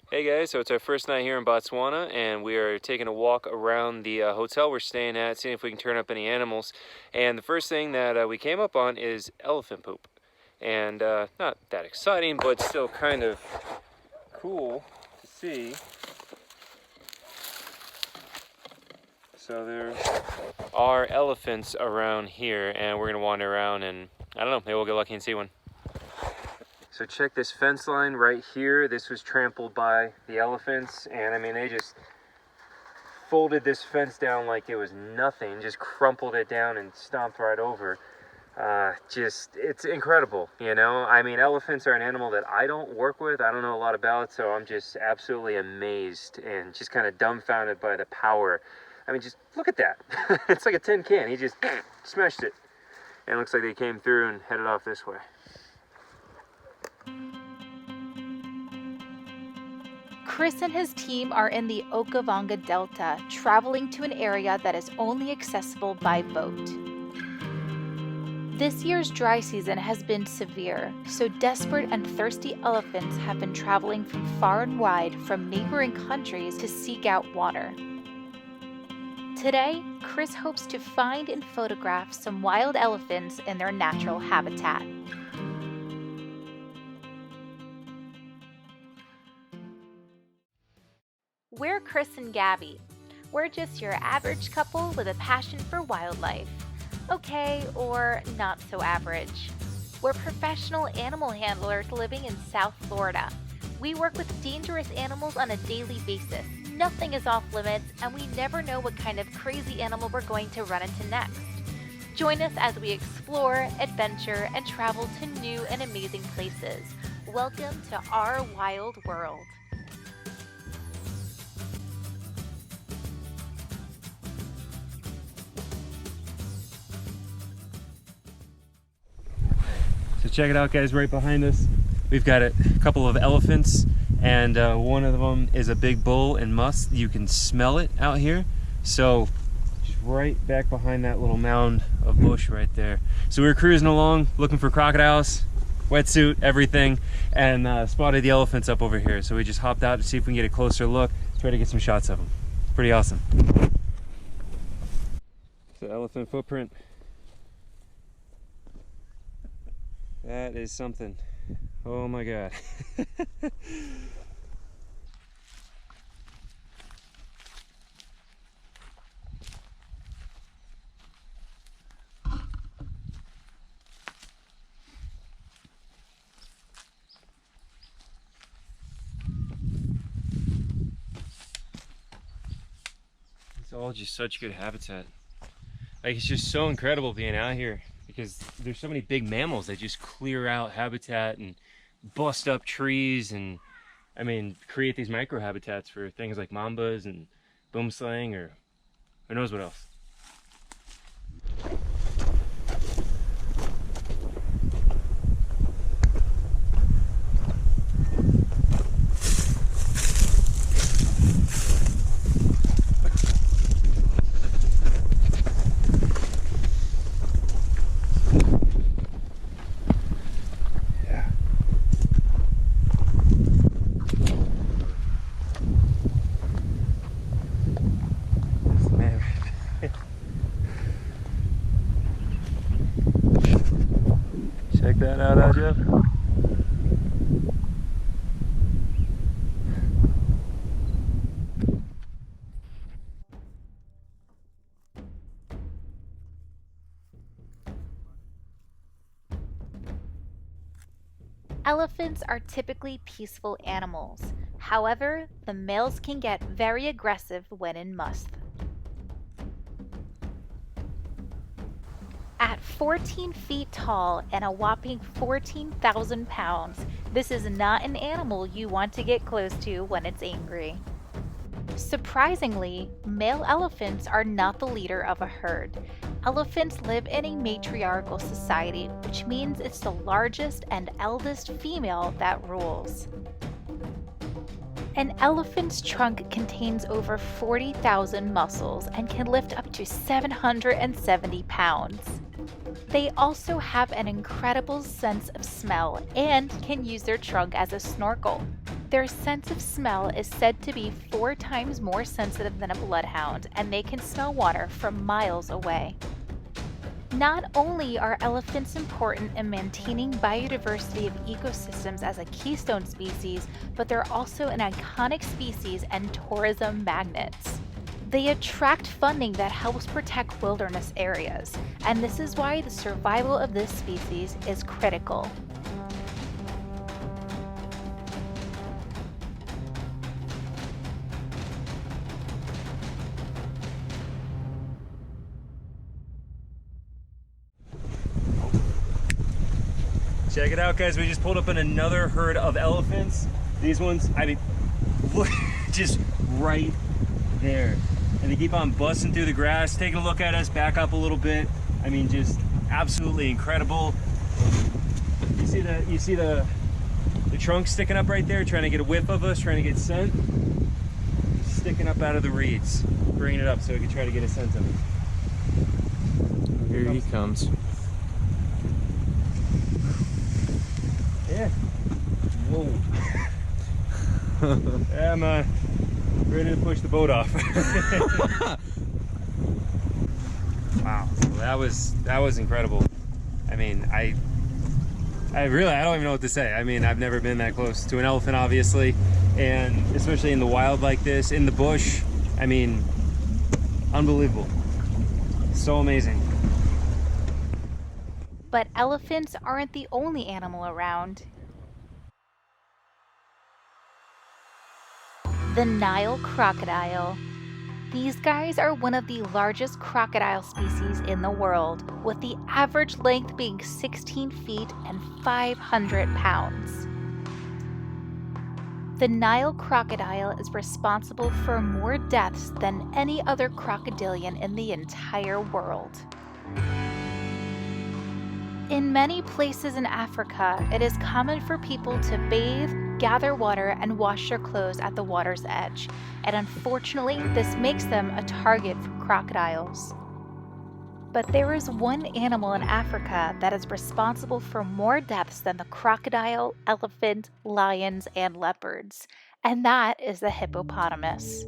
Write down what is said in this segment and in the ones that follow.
Hey guys, so it's our first night here in Botswana, and we are taking a walk around the hotel we're staying at, seeing if we can turn up any animals. And the first thing that we came up on is elephant poop. And not that exciting, but still kind of cool to see. So there are elephants around here, and we're gonna wander around and, I don't know, maybe we'll get lucky and see one. So check this fence line right here. This was trampled by the elephants, and I mean, they just folded this fence down like it was nothing, just crumpled it down and stomped right over. It's incredible, you know? I mean, elephants are an animal that I don't work with. I don't know a lot about, so I'm just absolutely amazed and just kind of dumbfounded by the power. I mean, just look at that. It's like a tin can. He just smashed it. And it looks like they came through and headed off this way. Chris and his team are in the Okavango Delta, traveling to an area that is only accessible by boat. This year's dry season has been severe, so desperate and thirsty elephants have been traveling from far and wide from neighboring countries to seek out water. Today, Chris hopes to find and photograph some wild elephants in their natural habitat. We're Chris and Gabby. We're just your average couple with a passion for wildlife. Okay, or not so average. We're professional animal handlers living in South Florida. We work with dangerous animals on a daily basis. Nothing is off limits, and we never know what kind of crazy animal we're going to run into next. Join us as we explore, adventure, and travel to new and amazing places. Welcome to our wild world. So check it out, guys, right behind us. We've got a couple of elephants, and one of them is a big bull and musk. You can smell it out here. So just right back behind that little mound of bush right there. So we were cruising along, looking for crocodiles, wetsuit, everything, and spotted the elephants up over here. So we just hopped out to see if we can get a closer look, try to get some shots of them. Pretty awesome. The elephant footprint. That is something. Oh my God. It's all just such good habitat. Like, it's just so incredible being out here, because there's so many big mammals that just clear out habitat and bust up trees and, I mean, create these micro habitats for things like mambas and boomslang, or who knows what else. Check that out, Jeff. Elephants are typically peaceful animals. However, the males can get very aggressive when in musth. At 14 feet tall and a whopping 14,000 pounds, this is not an animal you want to get close to when it's angry. Surprisingly, male elephants are not the leader of a herd. Elephants live in a matriarchal society, which means it's the largest and eldest female that rules. An elephant's trunk contains over 40,000 muscles and can lift up to 770 pounds. They also have an incredible sense of smell and can use their trunk as a snorkel. Their sense of smell is said to be 4 times more sensitive than a bloodhound, and they can smell water from miles away. Not only are elephants important in maintaining biodiversity of ecosystems as a keystone species, but they're also an iconic species and tourism magnets. They attract funding that helps protect wilderness areas, and this is why the survival of this species is critical. Check it out, guys. We just pulled up in another herd of elephants. These ones, I mean, look, just right there. And they keep on busting through the grass, taking a look at us, back up a little bit. I mean, just absolutely incredible. You see the trunk sticking up right there, trying to get a whiff of us, trying to get scent. Sticking up out of the reeds, bringing it up so we can try to get a scent of it. Here he comes. Yeah. Whoa. I'm ready to push the boat off. Wow, that was incredible. I mean, I don't even know what to say. I mean, I've never been that close to an elephant, obviously, and especially in the wild like this, in the bush. I mean, unbelievable. So amazing. But elephants aren't the only animal around. The Nile crocodile. These guys are one of the largest crocodile species in the world, with the average length being 16 feet and 500 pounds. The Nile crocodile is responsible for more deaths than any other crocodilian in the entire world. In many places in Africa, it is common for people to bathe, gather water, and wash their clothes at the water's edge, and unfortunately, this makes them a target for crocodiles. But there is one animal in Africa that is responsible for more deaths than the crocodile, elephant, lions, and leopards, and that is the hippopotamus.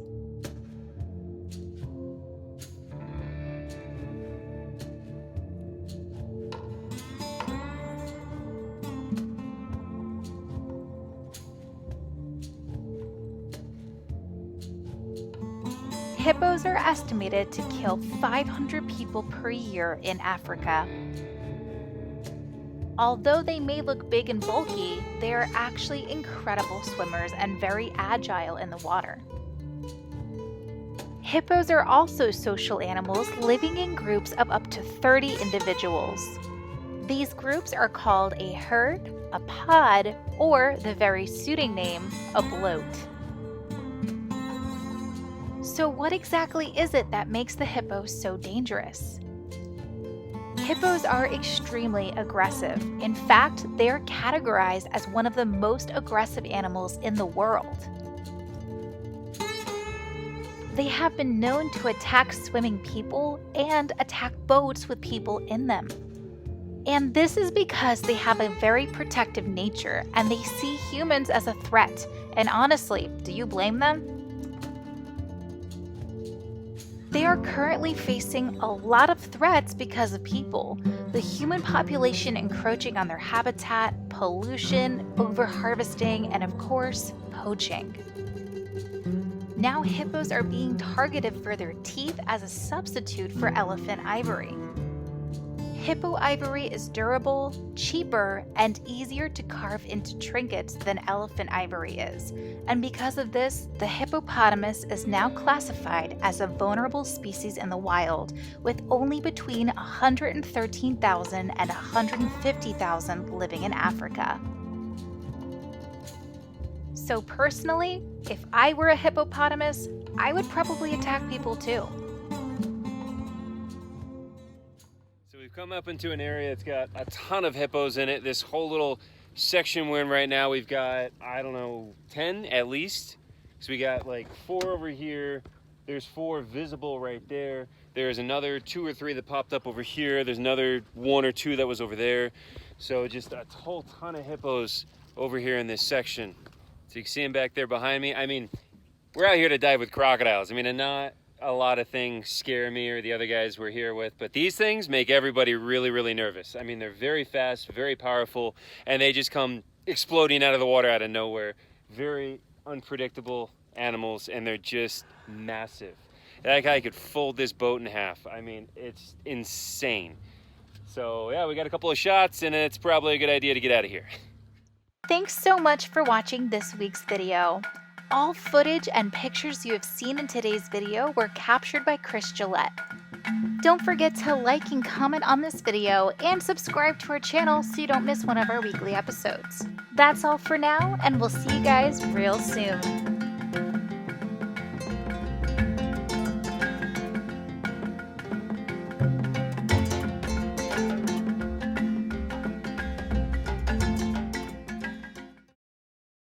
Hippos are estimated to kill 500 people per year in Africa. Although they may look big and bulky, they are actually incredible swimmers and very agile in the water. Hippos are also social animals living in groups of up to 30 individuals. These groups are called a herd, a pod, or the very suiting name, a bloat. So what exactly is it that makes the hippo so dangerous? Hippos are extremely aggressive. In fact, they are categorized as one of the most aggressive animals in the world. They have been known to attack swimming people and attack boats with people in them. And this is because they have a very protective nature and they see humans as a threat. And honestly, do you blame them? They are currently facing a lot of threats because of people, the human population encroaching on their habitat, pollution, overharvesting, and of course, poaching. Now hippos are being targeted for their teeth as a substitute for elephant ivory. Hippo ivory is durable, cheaper, and easier to carve into trinkets than elephant ivory is, and because of this, the hippopotamus is now classified as a vulnerable species in the wild, with only between 113,000 and 150,000 living in Africa. So personally, if I were a hippopotamus, I would probably attack people too. We've come up into an area that's got a ton of hippos in it. This whole little section we're in right now, we've got, I don't know, 10 at least. So we got like 4 over here. There's 4 visible right there. There's another 2 or 3 that popped up over here. There's another 1 or 2 that was over there. So just a whole ton of hippos over here in this section. So you can see them back there behind me. I mean, we're out here to dive with crocodiles. I mean, and not a lot of things scare me or the other guys we're here with, but these things make everybody really, really nervous. I mean, they're very fast, very powerful, and they just come exploding out of the water out of nowhere. Very unpredictable animals, and they're just massive. That guy could fold this boat in half. I mean, it's insane. So yeah, we got a couple of shots, and it's probably a good idea to get out of here. Thanks so much for watching this week's video. All footage and pictures you have seen in today's video were captured by Chris Gillette. Don't forget to like and comment on this video and subscribe to our channel so you don't miss one of our weekly episodes. That's all for now, and we'll see you guys real soon.